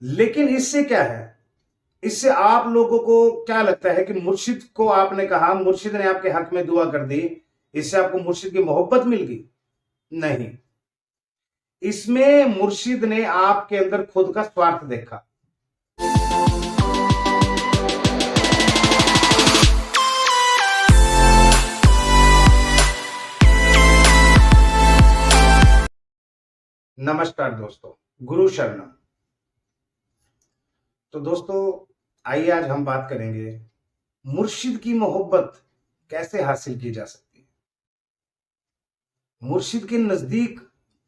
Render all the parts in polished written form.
लेकिन इससे क्या है, इससे आप लोगों को क्या लगता है कि मुर्शिद को आपने कहा, मुर्शिद ने आपके हक में दुआ कर दी, इससे आपको मुर्शिद की मोहब्बत मिल गई? नहीं, इसमें मुर्शिद ने आपके अंदर खुद का स्वार्थ देखा। नमस्कार दोस्तों, गुरु शरणम। तो दोस्तों, आइए आज हम बात करेंगे मुर्शिद की मोहब्बत कैसे हासिल की जा सकती है, मुर्शिद के नजदीक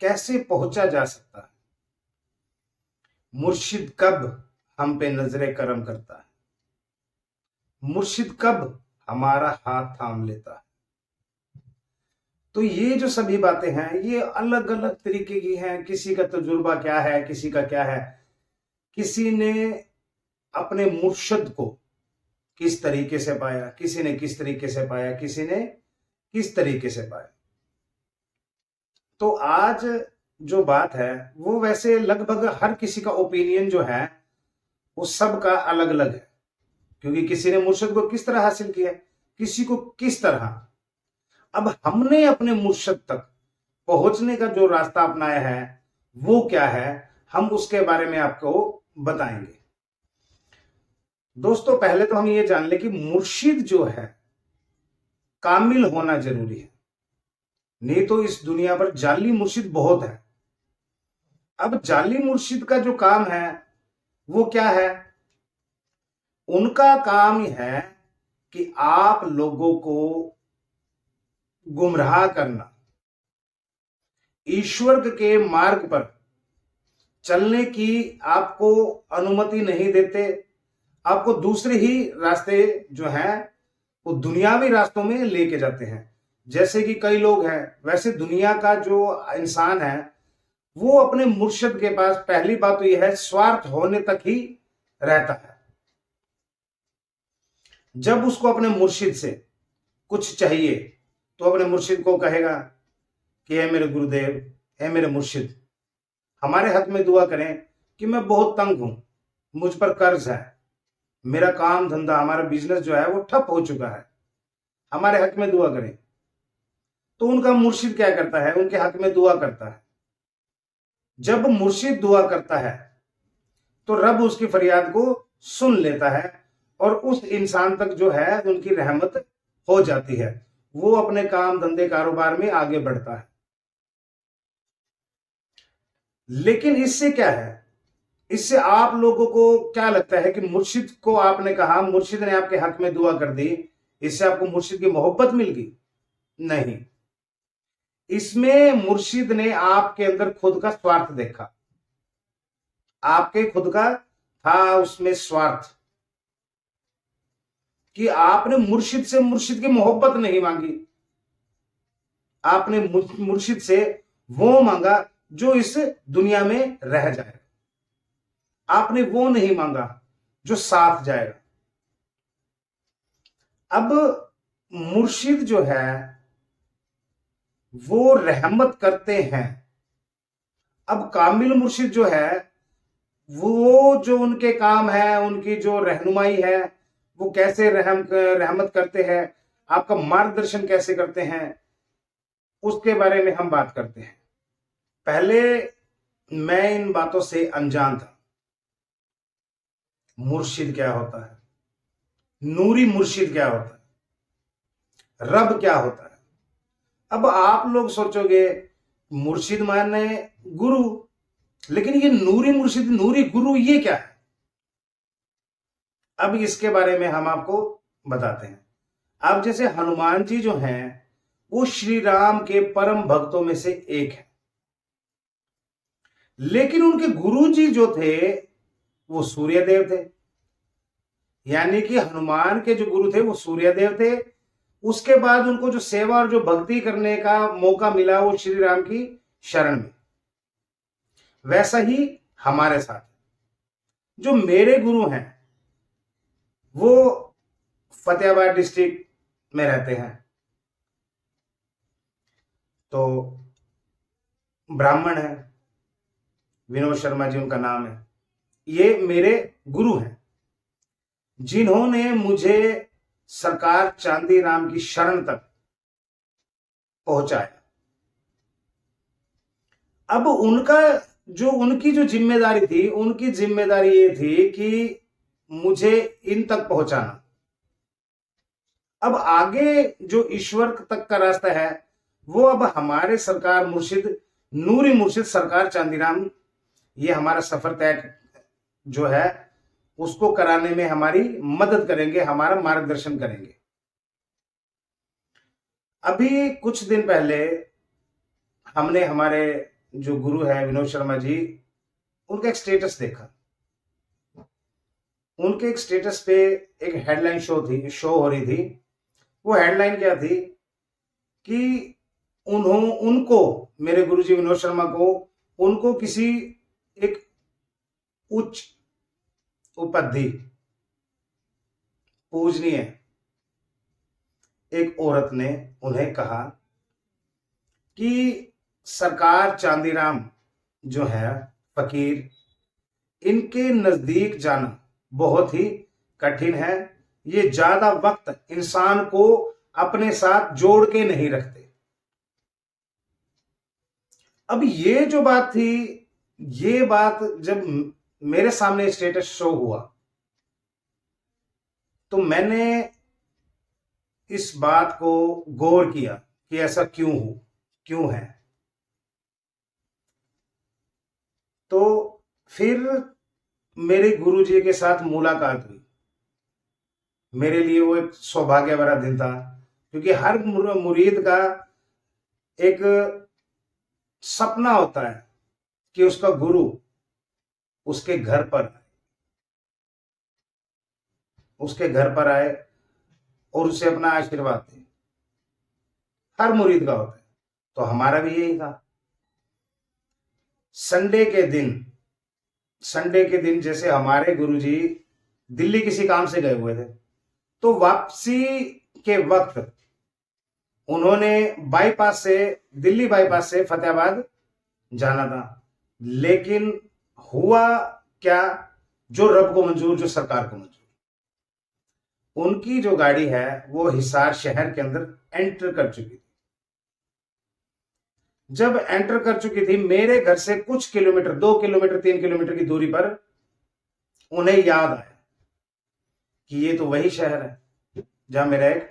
कैसे पहुंचा जा सकता है, मुर्शिद कब हम पे नजरे करम करता है, मुर्शिद कब हमारा हाथ थाम लेता है। तो ये जो सभी बातें हैं ये अलग अलग तरीके की हैं। किसी का तजुर्बा क्या है, किसी का क्या है, किसी ने अपने मुर्शिद को किस तरीके से पाया, किसी ने किस तरीके से पाया, किसी ने किस तरीके से पाया। तो आज जो बात है वो वैसे लगभग हर किसी का ओपिनियन जो है वो सबका अलग अलग है, क्योंकि किसी ने मुर्शिद को किस तरह हासिल किया, किसी को किस तरह। अब हमने अपने मुर्शिद तक पहुंचने का जो रास्ता अपनाया है वो क्या है, हम उसके बारे में आपको बताएंगे। दोस्तों, पहले तो हम ये जान ले कि मुर्शिद जो है कामिल होना जरूरी है, नहीं तो इस दुनिया पर जाली मुर्शिद बहुत है। अब जाली मुर्शिद का जो काम है वो क्या है, उनका काम है कि आप लोगों को गुमराह करना, ईश्वर के मार्ग पर चलने की आपको अनुमति नहीं देते, आपको दूसरे ही रास्ते जो हैं वो दुनियावी रास्तों में लेके जाते हैं। जैसे कि कई लोग हैं, वैसे दुनिया का जो इंसान है वो अपने मुर्शिद के पास पहली बात तो यह है स्वार्थ होने तक ही रहता है। जब उसको अपने मुर्शिद से कुछ चाहिए तो अपने मुर्शिद को कहेगा कि हे मेरे गुरुदेव, हे मेरे मुर्शिद, हमारे हक में दुआ करें कि मैं बहुत तंग हूं, मुझ पर कर्ज है, मेरा काम धंधा, हमारा बिजनेस जो है वो ठप हो चुका है, हमारे हक में दुआ करें। तो उनका मुर्शिद क्या करता है, उनके हक में दुआ करता है। जब मुर्शिद दुआ करता है तो रब उसकी फरियाद को सुन लेता है और उस इंसान तक जो है उनकी रहमत हो जाती है, वो अपने काम धंधे कारोबार में आगे बढ़ता है। लेकिन इससे क्या है, इससे आप लोगों को क्या लगता है कि मुर्शिद को आपने कहा, मुर्शिद ने आपके हक में दुआ कर दी, इससे आपको मुर्शिद की मोहब्बत मिल गई? नहीं, इसमें मुर्शिद ने आपके अंदर खुद का स्वार्थ देखा। आपके खुद का था उसमें स्वार्थ कि आपने मुर्शिद से मुर्शिद की मोहब्बत नहीं मांगी, आपने मुर्शिद से वो मांगा जो इस दुनिया में रह जाए, आपने वो नहीं मांगा जो साथ जाएगा। अब मुर्शिद जो है वो रहमत करते हैं। अब कामिल मुर्शिद जो है वो जो उनके काम है, उनकी जो रहनुमाई है, वो कैसे रहमत करते हैं, आपका मार्गदर्शन कैसे करते हैं, उसके बारे में हम बात करते हैं। पहले मैं इन बातों से अनजान था। मुर्शिद क्या होता है, नूरी मुर्शिद क्या होता है, रब क्या होता है। अब आप लोग सोचोगे मुर्शिद माने गुरु, लेकिन ये नूरी मुर्शिद, नूरी गुरु, ये क्या है? अब इसके बारे में हम आपको बताते हैं। अब जैसे हनुमान जी जो हैं वो श्री राम के परम भक्तों में से एक है, लेकिन उनके गुरु जी जो थे वो सूर्यदेव थे। यानी कि हनुमान के जो गुरु थे वो सूर्यदेव थे। उसके बाद उनको जो सेवा और जो भक्ति करने का मौका मिला वो श्री राम की शरण में। वैसा ही हमारे साथ जो मेरे गुरु हैं वो फतेहाबाद डिस्ट्रिक्ट में रहते हैं, तो ब्राह्मण है, विनोद शर्मा जी उनका नाम है। ये मेरे गुरु हैं जिन्होंने मुझे सरकार चांदीराम की शरण तक पहुंचाया। अब उनकी जो जिम्मेदारी थी, उनकी जिम्मेदारी ये थी कि मुझे इन तक पहुंचाना। अब आगे जो ईश्वर तक का रास्ता है वो अब हमारे सरकार मुर्शिद, नूरी मुर्शिद सरकार चांदीराम, ये हमारा सफर तय जो है उसको कराने में हमारी मदद करेंगे, हमारा मार्गदर्शन करेंगे। अभी कुछ दिन पहले हमने हमारे जो गुरु है विनोद शर्मा जी, उनका एक स्टेटस देखा। उनके एक स्टेटस पे एक हेडलाइन शो हो रही थी। वो हेडलाइन क्या थी कि उनको मेरे गुरुजी विनोद शर्मा को, उनको किसी एक उच्च उपाधि पूजनीय एक औरत ने उन्हें कहा कि सरकार चांदीराम जो है फकीर, इनके नजदीक जाना बहुत ही कठिन है। ये ज्यादा वक्त इंसान को अपने साथ जोड़ के नहीं रखते। अब ये जो बात थी, ये बात जब मेरे सामने स्टेटस शो हुआ तो मैंने इस बात को गौर किया कि ऐसा क्यों है। तो फिर मेरे गुरुजी के साथ मुलाकात हुई। मेरे लिए वो एक सौभाग्य भरा दिन था, क्योंकि हर मुरीद का एक सपना होता है कि उसका गुरु उसके घर पर आए और उसे अपना आशीर्वाद दे। हर मुरीद का होता है, तो हमारा भी यही था। संडे के दिन जैसे हमारे गुरुजी दिल्ली किसी काम से गए हुए थे, तो वापसी के वक्त उन्होंने दिल्ली बाईपास से फतेहाबाद जाना था। लेकिन हुआ क्या, जो रब को मंजूर, जो सरकार को मंजूर, उनकी जो गाड़ी है वो हिसार शहर के अंदर एंटर कर चुकी थी। जब एंटर कर चुकी थी, मेरे घर से कुछ किलोमीटर, 2 किलोमीटर 3 किलोमीटर की दूरी पर उन्हें याद आया कि ये तो वही शहर है जहां मेरा एक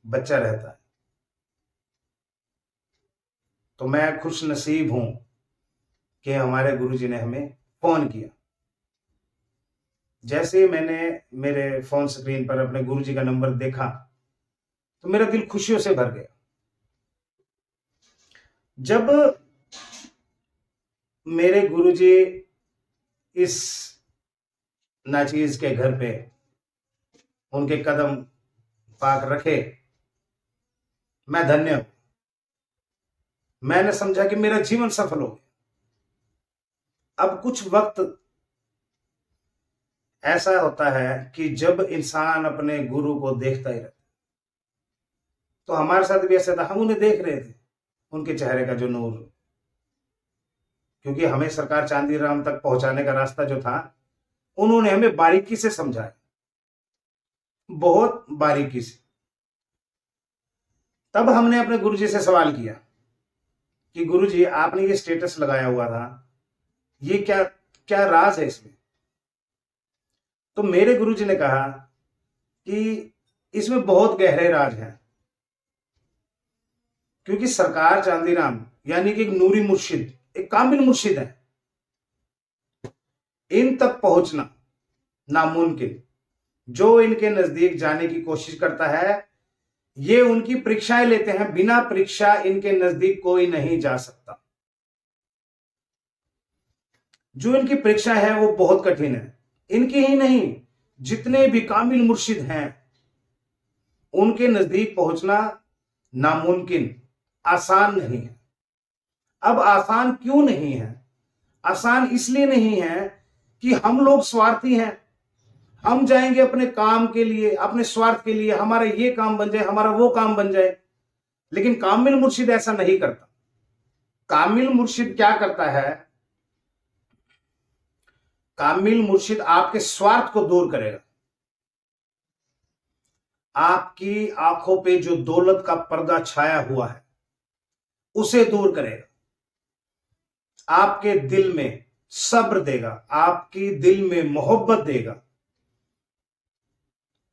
बच्चा रहता है। तो मैं खुश नसीब हूं कि हमारे गुरुजी ने हमें फोन किया। जैसे ही मैंने मेरे फोन स्क्रीन पर अपने गुरुजी का नंबर देखा तो मेरा दिल खुशियों से भर गया। जब मेरे गुरुजी इस नाचीज के घर पे उनके कदम पाक रखे, मैं धन्य हूं। मैंने समझा कि मेरा जीवन सफल हो गया। अब कुछ वक्त ऐसा होता है कि जब इंसान अपने गुरु को देखता ही रहता, तो हमारे साथ भी ऐसा था। हम उन्हें देख रहे थे, उनके चेहरे का जो नूर, क्योंकि हमें सरकार चांदीराम तक पहुंचाने का रास्ता जो था उन्होंने हमें बारीकी से समझाया, बहुत बारीकी से। तब हमने अपने गुरुजी से सवाल किया कि गुरुजी, आपने ये स्टेटस लगाया हुआ था, ये क्या क्या राज है इसमें? तो मेरे गुरुजी ने कहा कि इसमें बहुत गहरे राज हैं, क्योंकि सरकार चांदीराम यानी कि एक नूरी मुर्शिद, एक कामिल मुर्शिद है। इन तक पहुंचना नामुमकिन। जो इनके नजदीक जाने की कोशिश करता है, ये उनकी परीक्षाएं लेते हैं। बिना परीक्षा इनके नजदीक कोई नहीं जा सकता। जो इनकी परीक्षा है वो बहुत कठिन है। इनकी ही नहीं, जितने भी कामिल मुर्शिद हैं उनके नजदीक पहुंचना नामुमकिन, आसान नहीं है। अब आसान क्यों नहीं है? आसान इसलिए नहीं है कि हम लोग स्वार्थी हैं। हम जाएंगे अपने काम के लिए, अपने स्वार्थ के लिए, हमारा ये काम बन जाए, हमारा वो काम बन जाए। लेकिन कामिल मुर्शिद ऐसा नहीं करता। कामिल मुर्शिद क्या करता है? कामिल मुर्शिद आपके स्वार्थ को दूर करेगा, आपकी आंखों पे जो दौलत का पर्दा छाया हुआ है उसे दूर करेगा, आपके दिल में सब्र देगा, आपकी दिल में मोहब्बत देगा,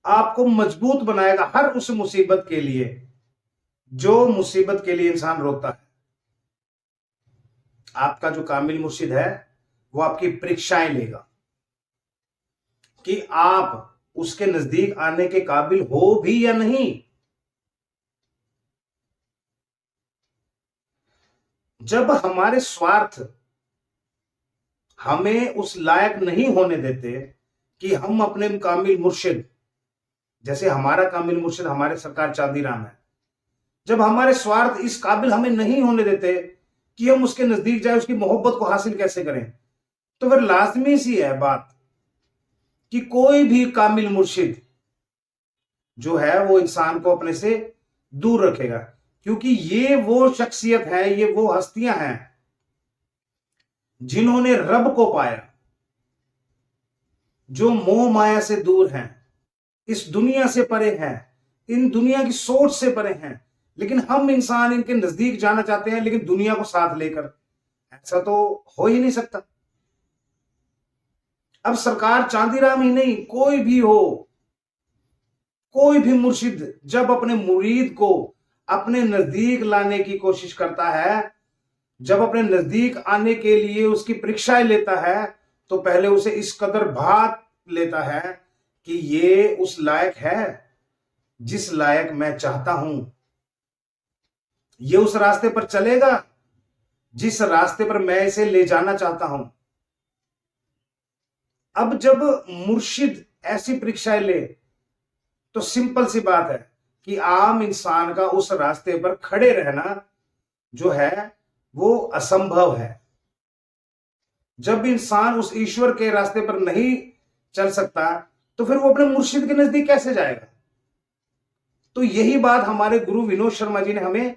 आपको मजबूत बनाएगा हर उस मुसीबत के लिए जो मुसीबत के लिए इंसान रोता है। आपका जो कामिल मुर्शिद है वो आपकी परीक्षाएं लेगा कि आप उसके नजदीक आने के काबिल हो भी या नहीं। जब हमारे स्वार्थ हमें उस लायक नहीं होने देते कि हम अपने कामिल मुर्शिद, जैसे हमारा कामिल मुर्शिद हमारे सरकार चांदी राम है, जब हमारे स्वार्थ इस काबिल हमें नहीं होने देते कि हम उसके नजदीक जाए, उसकी मोहब्बत को हासिल कैसे करें, तो फिर लाजमी सी है बात कि कोई भी कामिल मुर्शिद जो है वो इंसान को अपने से दूर रखेगा, क्योंकि ये वो शख्सियत है, ये वो हस्तियां हैं जिन्होंने रब को पाया, जो मोह माया से दूर हैं, इस दुनिया से परे हैं, इन दुनिया की सोच से परे हैं, लेकिन हम इंसान इनके नजदीक जाना चाहते हैं, लेकिन दुनिया को साथ लेकर। ऐसा तो हो ही नहीं सकता। अब सरकार चांदीराम ही नहीं, कोई भी हो, कोई भी मुर्शिद जब अपने मुरीद को अपने नजदीक लाने की कोशिश करता है, जब अपने नजदीक आने के लिए उसकी परीक्षाएं लेता है, तो पहले उसे इस कदर भांप लेता है कि ये उस लायक है जिस लायक मैं चाहता हूं, ये उस रास्ते पर चलेगा जिस रास्ते पर मैं इसे ले जाना चाहता हूं। अब जब मुर्शिद ऐसी परीक्षाएं ले तो सिंपल सी बात है कि आम इंसान का उस रास्ते पर खड़े रहना जो है वो असंभव है। जब इंसान उस ईश्वर के रास्ते पर नहीं चल सकता तो फिर वो अपने मुर्शिद के नजदीक कैसे जाएगा। तो यही बात हमारे गुरु विनोद शर्मा जी ने हमें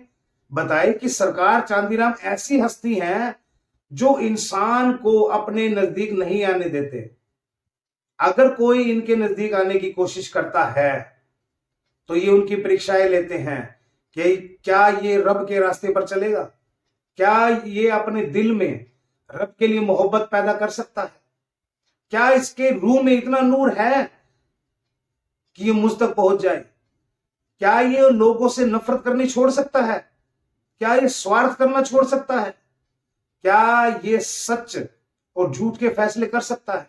बताई कि सरकार चांदीराम ऐसी हस्ती हैं जो इंसान को अपने नजदीक नहीं आने देते। अगर कोई इनके नजदीक आने की कोशिश करता है तो ये उनकी परीक्षाएं लेते हैं कि क्या ये रब के रास्ते पर चलेगा, क्या ये अपने दिल में रब के लिए मोहब्बत पैदा कर सकता है, क्या इसके रूह में इतना नूर है कि ये मुझ तक पहुंच जाए, क्या ये लोगों से नफरत करनी छोड़ सकता है, क्या ये स्वार्थ करना छोड़ सकता है, क्या ये सच और झूठ के फैसले कर सकता है,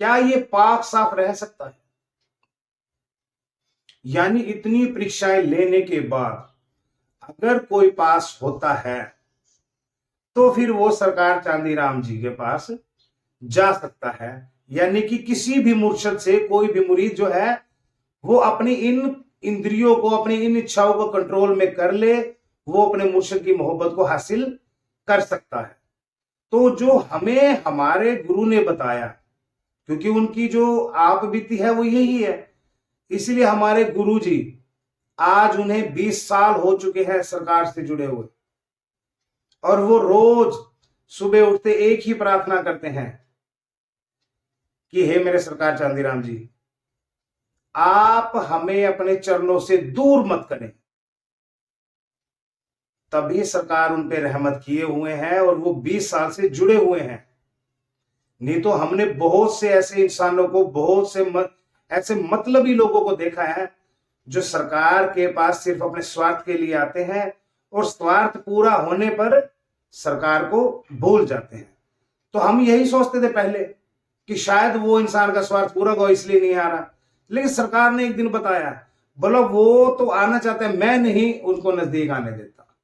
क्या ये पाक साफ रह सकता है। यानी इतनी परीक्षाएं लेने के बाद अगर कोई पास होता है तो फिर वो सरकार चांदीराम जी के पास जा सकता है। यानी कि किसी भी मुर्शिद से कोई भी मुरीद जो है वो अपनी इन इंद्रियों को, अपनी इन इच्छाओं को कंट्रोल में कर ले, वो अपने मुर्शिद की मोहब्बत को हासिल कर सकता है। तो जो हमें हमारे गुरु ने बताया, क्योंकि उनकी जो आप बीती है वो यही है, इसलिए हमारे गुरु जी आज उन्हें 20 साल हो चुके हैं सरकार से जुड़े हुए, और वो रोज सुबह उठते एक ही प्रार्थना करते हैं कि हे मेरे सरकार चांदीराम जी, आप हमें अपने चरणों से दूर मत करें। तभी सरकार उन पे रहमत किए हुए हैं और वो 20 साल से जुड़े हुए हैं। नहीं तो हमने बहुत से ऐसे इंसानों को, बहुत से ऐसे मतलबी लोगों को देखा है जो सरकार के पास सिर्फ अपने स्वार्थ के लिए आते हैं और स्वार्थ पूरा होने पर सरकार को भूल जाते हैं। तो हम यही सोचते थे पहले कि शायद वो इंसान का स्वार्थ पूरा हो इसलिए नहीं आ रहा, लेकिन सरकार ने एक दिन बताया, बोला वो तो आना चाहते हैं, मैं नहीं उनको नजदीक आने देता,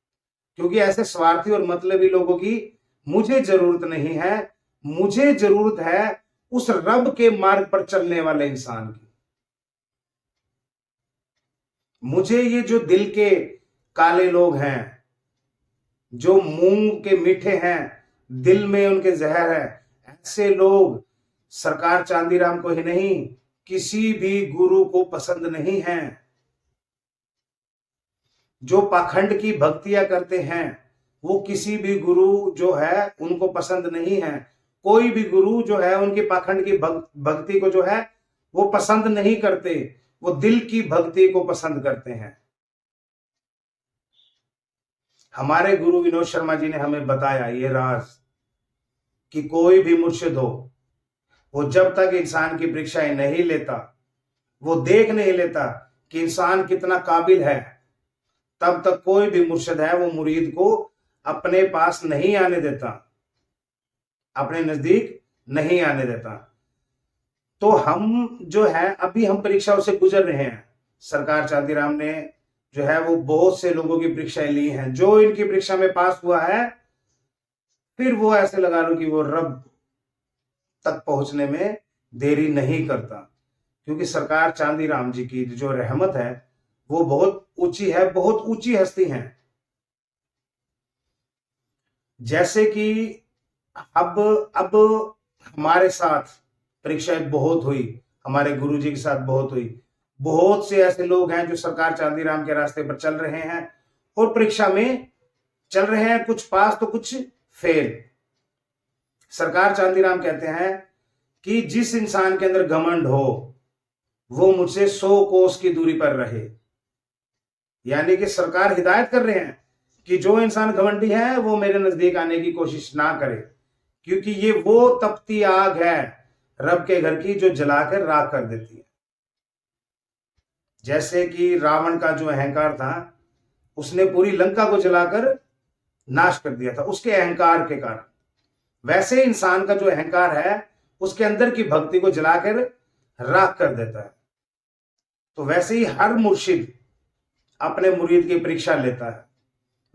क्योंकि ऐसे स्वार्थी और मतलबी लोगों की मुझे जरूरत नहीं है, मुझे जरूरत है उस रब के मार्ग पर चलने वाले इंसान की। मुझे ये जो दिल के काले लोग हैं, जो मुंह के मीठे हैं, दिल में उनके जहर है, ऐसे लोग सरकार चांदीराम को ही नहीं, किसी भी गुरु को पसंद नहीं है। जो पाखंड की भक्तियां करते हैं वो किसी भी गुरु जो है उनको पसंद नहीं है। कोई भी गुरु जो है उनकी पाखंड की भक्ति को जो है वो पसंद नहीं करते, वो दिल की भक्ति को पसंद करते हैं। हमारे गुरु विनोद शर्मा जी ने हमें बताया ये राज कि कोई भी मुर्शिद हो, वो जब तक इंसान की परीक्षाएं नहीं लेता, वो देख नहीं लेता कि इंसान कितना काबिल है, तब तक कोई भी मुर्शिद है वो मुरीद को अपने पास नहीं आने देता, अपने नजदीक नहीं आने देता। तो हम जो है अभी हम परीक्षाओं से गुजर रहे हैं। सरकार चांदीराम ने जो है वो बहुत से लोगों की परीक्षाएं ली हैं। जो इनकी परीक्षा में पास हुआ है, फिर वो ऐसे लगा लो कि वो रब तक पहुंचने में देरी नहीं करता, क्योंकि सरकार चांदीराम जी की जो रहमत है वो बहुत ऊंची है, बहुत ऊंची हस्ती है। जैसे कि अब हमारे साथ परीक्षाएं बहुत हुई, हमारे गुरुजी के साथ बहुत हुई। बहुत से ऐसे लोग हैं जो सरकार चांदीराम के रास्ते पर चल रहे हैं और परीक्षा में चल रहे हैं, कुछ पास तो कुछ फेल। सरकार चांदीराम कहते हैं कि जिस इंसान के अंदर घमंड हो वो मुझसे 100 कोस की दूरी पर रहे। यानी कि सरकार हिदायत कर रहे हैं कि जो इंसान घमंडी है वो मेरे नजदीक आने की कोशिश ना करे, क्योंकि ये वो तपती आग है रब के घर की जो जलाकर राख कर देती है। जैसे कि रावण का जो अहंकार था, उसने पूरी लंका को जलाकर नाश कर दिया था उसके अहंकार के कारण। वैसे इंसान का जो अहंकार है उसके अंदर की भक्ति को जलाकर राख कर देता है। तो वैसे ही हर मुर्शिद अपने मुरीद की परीक्षा लेता है।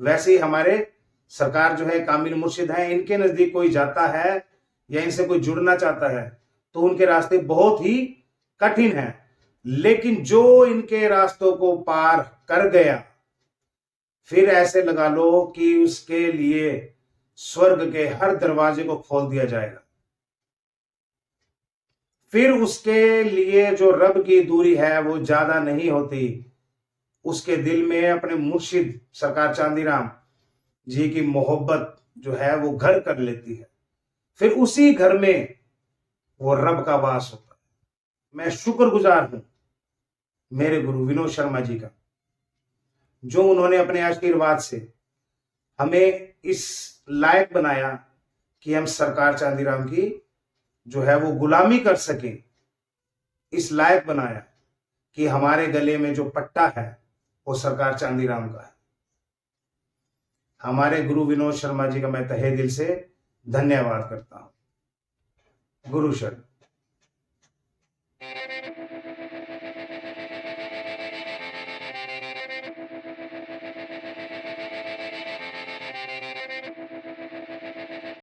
वैसे ही हमारे सरकार जो है कामिल मुर्शिद है, इनके नजदीक कोई जाता है या इनसे कोई जुड़ना चाहता है तो उनके रास्ते बहुत ही कठिन हैं। लेकिन जो इनके रास्तों को पार कर गया, फिर ऐसे लगा लो कि उसके लिए स्वर्ग के हर दरवाजे को खोल दिया जाएगा। फिर उसके लिए जो रब की दूरी है वो ज्यादा नहीं होती, उसके दिल में अपने मुर्शिद सरकार चांदीराम जी की मोहब्बत जो है वो घर कर लेती है। फिर उसी घर में वो रब का वास होता है। मैं शुक्रगुजार हूं मेरे गुरु विनोद शर्मा जी का, जो उन्होंने अपने आशीर्वाद से हमें इस लायक बनाया कि हम सरकार चांदीराम की जो है वो गुलामी कर सकें। इस लायक बनाया कि हमारे गले में जो पट्टा है वो सरकार चांदीराम का है। हमारे गुरु विनोद शर्मा जी का मैं तहे दिल से धन्यवाद करता हूं। गुरु शरण।